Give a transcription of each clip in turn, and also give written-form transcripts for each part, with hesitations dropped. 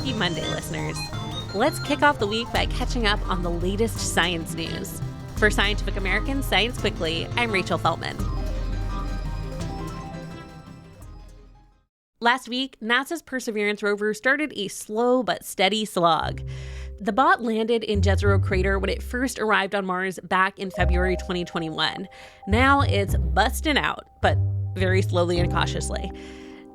Happy Monday, listeners. Let's kick off the week by catching up on the latest science news. For Scientific American's Science Quickly, I'm Rachel Feltman. Last week, NASA's Perseverance rover started a slow but steady slog. The bot landed in Jezero Crater when it first arrived on Mars back in February 2021. Now it's busting out, but very slowly and cautiously.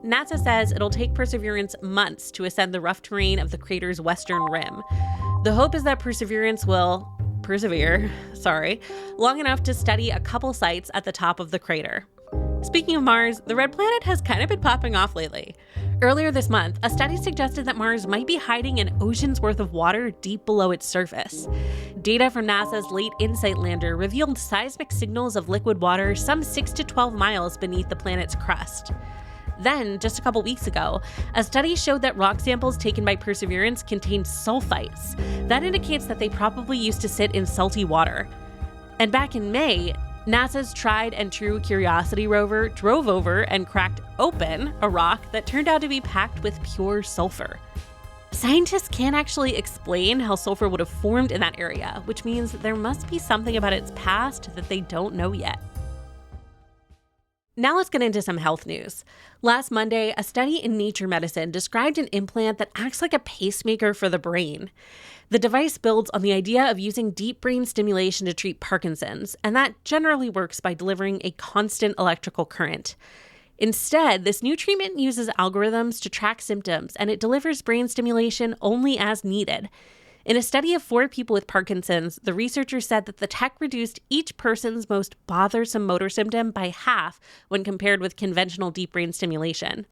NASA says it'll take Perseverance months to ascend the rough terrain of the crater's western rim. The hope is that Perseverance will persevere, long enough to study a couple sites at the top of the crater. Speaking of Mars, the red planet has kind of been popping off lately. Earlier this month, a study suggested that Mars might be hiding an ocean's worth of water deep below its surface. Data from NASA's late InSight lander revealed seismic signals of liquid water some 6 to 12 miles beneath the planet's crust. Then, just a couple weeks ago, a study showed that rock samples taken by Perseverance contained sulfites. That indicates that they probably used to sit in salty water. And back in May, NASA's tried and true Curiosity rover drove over and cracked open a rock that turned out to be packed with pure sulfur. Scientists can't actually explain how sulfur would have formed in that area, which means there must be something about its past that they don't know yet. Now let's get into some health news. Last Monday, a study in Nature Medicine described an implant that acts like a pacemaker for the brain. The device builds on the idea of using deep brain stimulation to treat Parkinson's, and that generally works by delivering a constant electrical current. Instead, this new treatment uses algorithms to track symptoms, and it delivers brain stimulation only as needed. In a study of 4 people with Parkinson's, the researchers said that the tech reduced each person's most bothersome motor symptom by half when compared with conventional deep brain stimulation.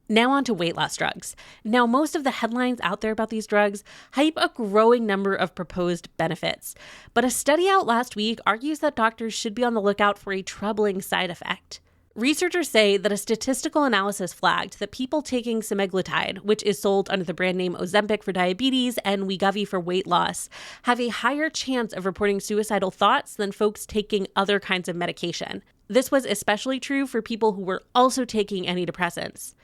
Now on to weight loss drugs. Now, most of the headlines out there about these drugs hype a growing number of proposed benefits. But a study out last week argues that doctors should be on the lookout for a troubling side effect. Researchers say that a statistical analysis flagged that people taking semaglutide, which is sold under the brand name Ozempic for diabetes and Wegovy for weight loss, have a higher chance of reporting suicidal thoughts than folks taking other kinds of medication. This was especially true for people who were also taking antidepressants.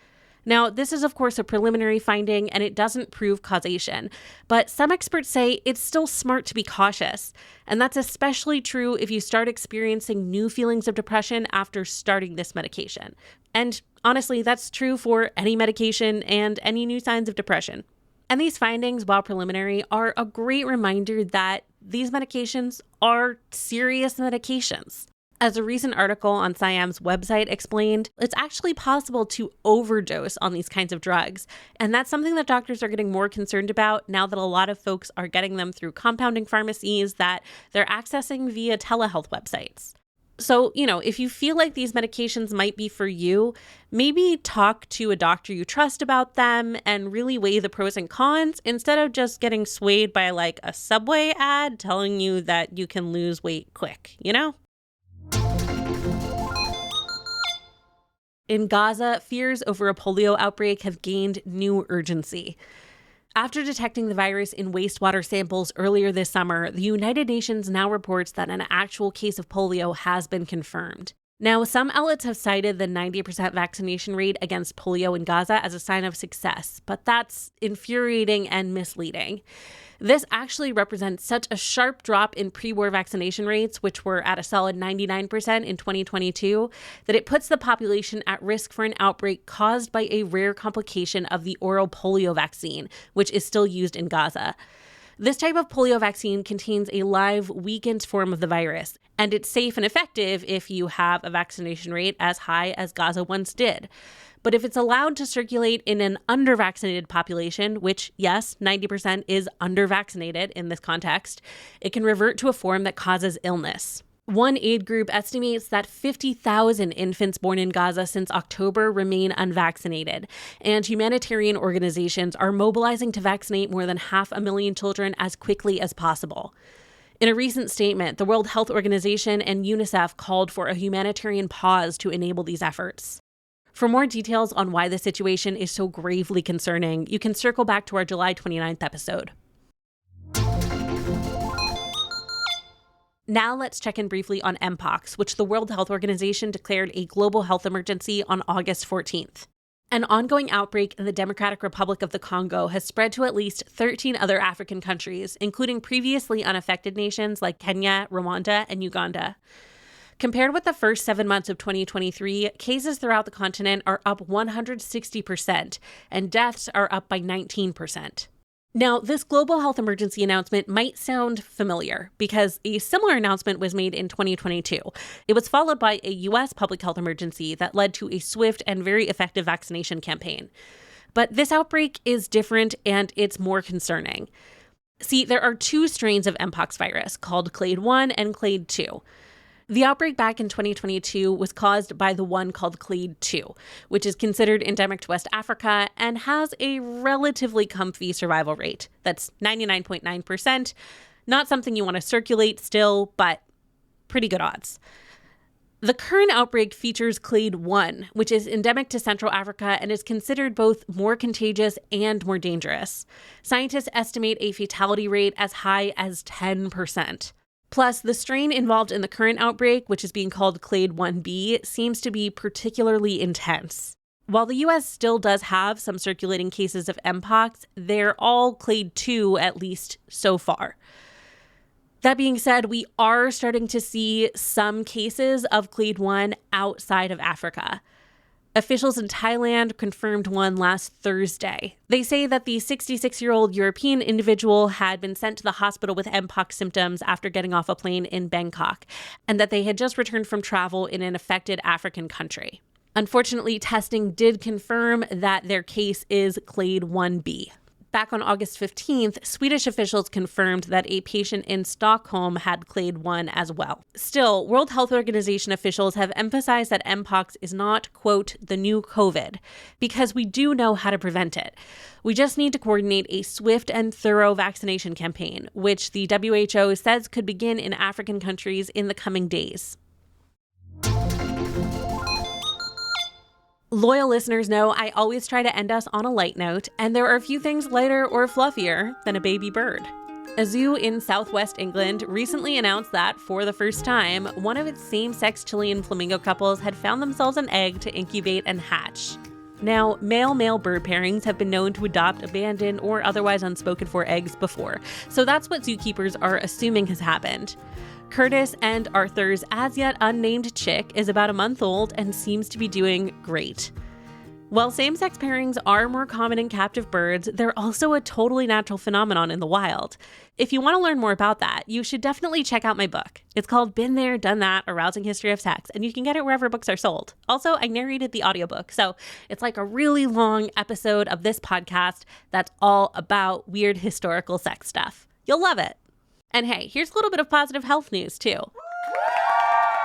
Now, this is of course a preliminary finding and it doesn't prove causation, but some experts say it's still smart to be cautious. And that's especially true if you start experiencing new feelings of depression after starting this medication. And honestly, that's true for any medication and any new signs of depression. And these findings, while preliminary, are a great reminder that these medications are serious medications. As a recent article on SciAm's website explained, it's actually possible to overdose on these kinds of drugs. And that's something that doctors are getting more concerned about now that a lot of folks are getting them through compounding pharmacies that they're accessing via telehealth websites. So, if you feel like these medications might be for you, maybe talk to a doctor you trust about them and really weigh the pros and cons instead of just getting swayed by like a Subway ad telling you that you can lose weight quick, In Gaza, fears over a polio outbreak have gained new urgency. After detecting the virus in wastewater samples earlier this summer, the United Nations now reports that an actual case of polio has been confirmed. Now, some outlets have cited the 90% vaccination rate against polio in Gaza as a sign of success, but that's infuriating and misleading. This actually represents such a sharp drop in pre-war vaccination rates, which were at a solid 99% in 2022, that it puts the population at risk for an outbreak caused by a rare complication of the oral polio vaccine, which is still used in Gaza. This type of polio vaccine contains a live, weakened form of the virus, and it's safe and effective if you have a vaccination rate as high as Gaza once did. But if it's allowed to circulate in an under-vaccinated population, which, yes, 90% is under-vaccinated in this context, it can revert to a form that causes illness. One aid group estimates that 50,000 infants born in Gaza since October remain unvaccinated, and humanitarian organizations are mobilizing to vaccinate more than 500,000 children as quickly as possible. In a recent statement, the World Health Organization and UNICEF called for a humanitarian pause to enable these efforts. For more details on why the situation is so gravely concerning, you can circle back to our July 29th episode. Now let's check in briefly on Mpox, which the World Health Organization declared a global health emergency on August 14th. An ongoing outbreak in the Democratic Republic of the Congo has spread to at least 13 other African countries, including previously unaffected nations like Kenya, Rwanda, and Uganda. Compared with the first 7 months of 2023, cases throughout the continent are up 160%, and deaths are up by 19%. Now, this global health emergency announcement might sound familiar because a similar announcement was made in 2022. It was followed by a U.S. public health emergency that led to a swift and very effective vaccination campaign. But this outbreak is different and it's more concerning. See, there are two strains of Mpox virus called Clade 1 and Clade 2. The outbreak back in 2022 was caused by the one called Clade 2, which is considered endemic to West Africa and has a relatively comfy survival rate. That's 99.9%. Not something you want to circulate still, but pretty good odds. The current outbreak features Clade 1, which is endemic to Central Africa and is considered both more contagious and more dangerous. Scientists estimate a fatality rate as high as 10%. Plus, the strain involved in the current outbreak, which is being called Clade 1b, seems to be particularly intense. While the U.S. still does have some circulating cases of Mpox, they're all Clade 2, at least so far. That being said, we are starting to see some cases of Clade 1 outside of Africa. Officials in Thailand confirmed one last Thursday. They say that the 66-year-old European individual had been sent to the hospital with Mpox symptoms after getting off a plane in Bangkok, and that they had just returned from travel in an affected African country. Unfortunately, testing did confirm that their case is Clade 1b. Back on August 15th, Swedish officials confirmed that a patient in Stockholm had Clade 1 as well. Still, World Health Organization officials have emphasized that Mpox is not, quote, the new COVID, because we do know how to prevent it. We just need to coordinate a swift and thorough vaccination campaign, which the WHO says could begin in African countries in the coming days. Loyal listeners know I always try to end us on a light note, and there are a few things lighter or fluffier than a baby bird. A zoo in southwest England recently announced that, for the first time, one of its same-sex Chilean flamingo couples had found themselves an egg to incubate and hatch. Now, male-male bird pairings have been known to adopt abandoned or otherwise unspoken-for eggs before, so that's what zookeepers are assuming has happened. Curtis and Arthur's as-yet unnamed chick is about a month old and seems to be doing great. While same-sex pairings are more common in captive birds, they're also a totally natural phenomenon in the wild. If you want to learn more about that, you should definitely check out my book. It's called Been There, Done That, A Rousing History of Sex, and you can get it wherever books are sold. Also, I narrated the audiobook, so it's like a really long episode of this podcast that's all about weird historical sex stuff. You'll love it. And hey, here's a little bit of positive health news, too.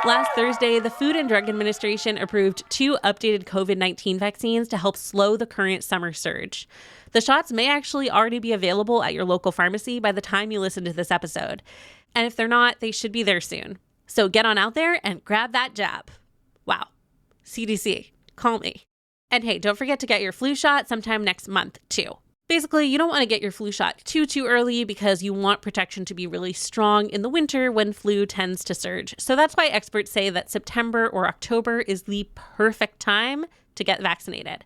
Last Thursday, the Food and Drug Administration approved 2 updated COVID-19 vaccines to help slow the current summer surge. The shots may actually already be available at your local pharmacy by the time you listen to this episode. And if they're not, they should be there soon. So get on out there and grab that jab. Wow. CDC, call me. And hey, don't forget to get your flu shot sometime next month, too. Basically, you don't want to get your flu shot too early because you want protection to be really strong in the winter when flu tends to surge. So that's why experts say that September or October is the perfect time to get vaccinated.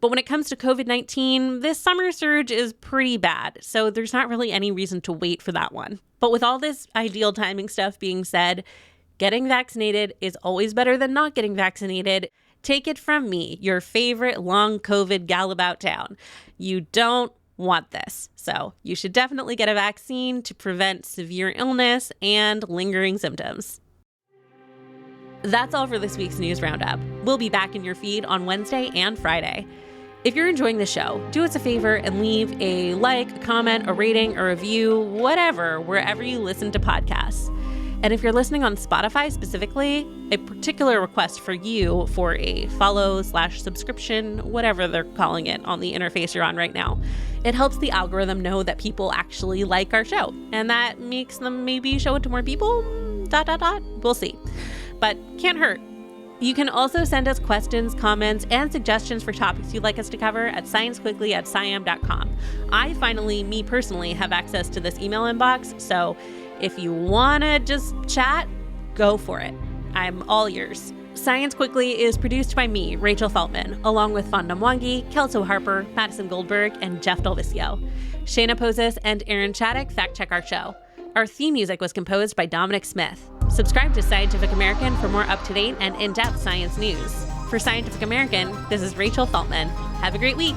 But when it comes to COVID-19, this summer surge is pretty bad, so there's not really any reason to wait for that one. But with all this ideal timing stuff being said, getting vaccinated is always better than not getting vaccinated. Take it from me, your favorite long COVID gal about town. You don't want this. So you should definitely get a vaccine to prevent severe illness and lingering symptoms. That's all for this week's News Roundup. We'll be back in your feed on Wednesday and Friday. If you're enjoying the show, do us a favor and leave a like, a comment, a rating, a review, whatever, wherever you listen to podcasts. And if you're listening on Spotify specifically, a particular request for you for a follow/subscription, whatever they're calling it on the interface you're on right now. It helps the algorithm know that people actually like our show, and that makes them maybe show it to more people, ... We'll see. But can't hurt. You can also send us questions, comments, and suggestions for topics you'd like us to cover at sciencequickly@sciam.com. I finally, me personally, have access to this email inbox, so if you want to just chat, go for it. I'm all yours. Science Quickly is produced by me, Rachel Feltman, along with Fonda Mwangi, Kelso Harper, Madison Goldberg, and Jeff DelViscio. Shayna Posses and Aaron Shattuck fact-check our show. Our theme music was composed by Dominic Smith. Subscribe to Scientific American for more up-to-date and in-depth science news. For Scientific American, this is Rachel Feltman. Have a great week.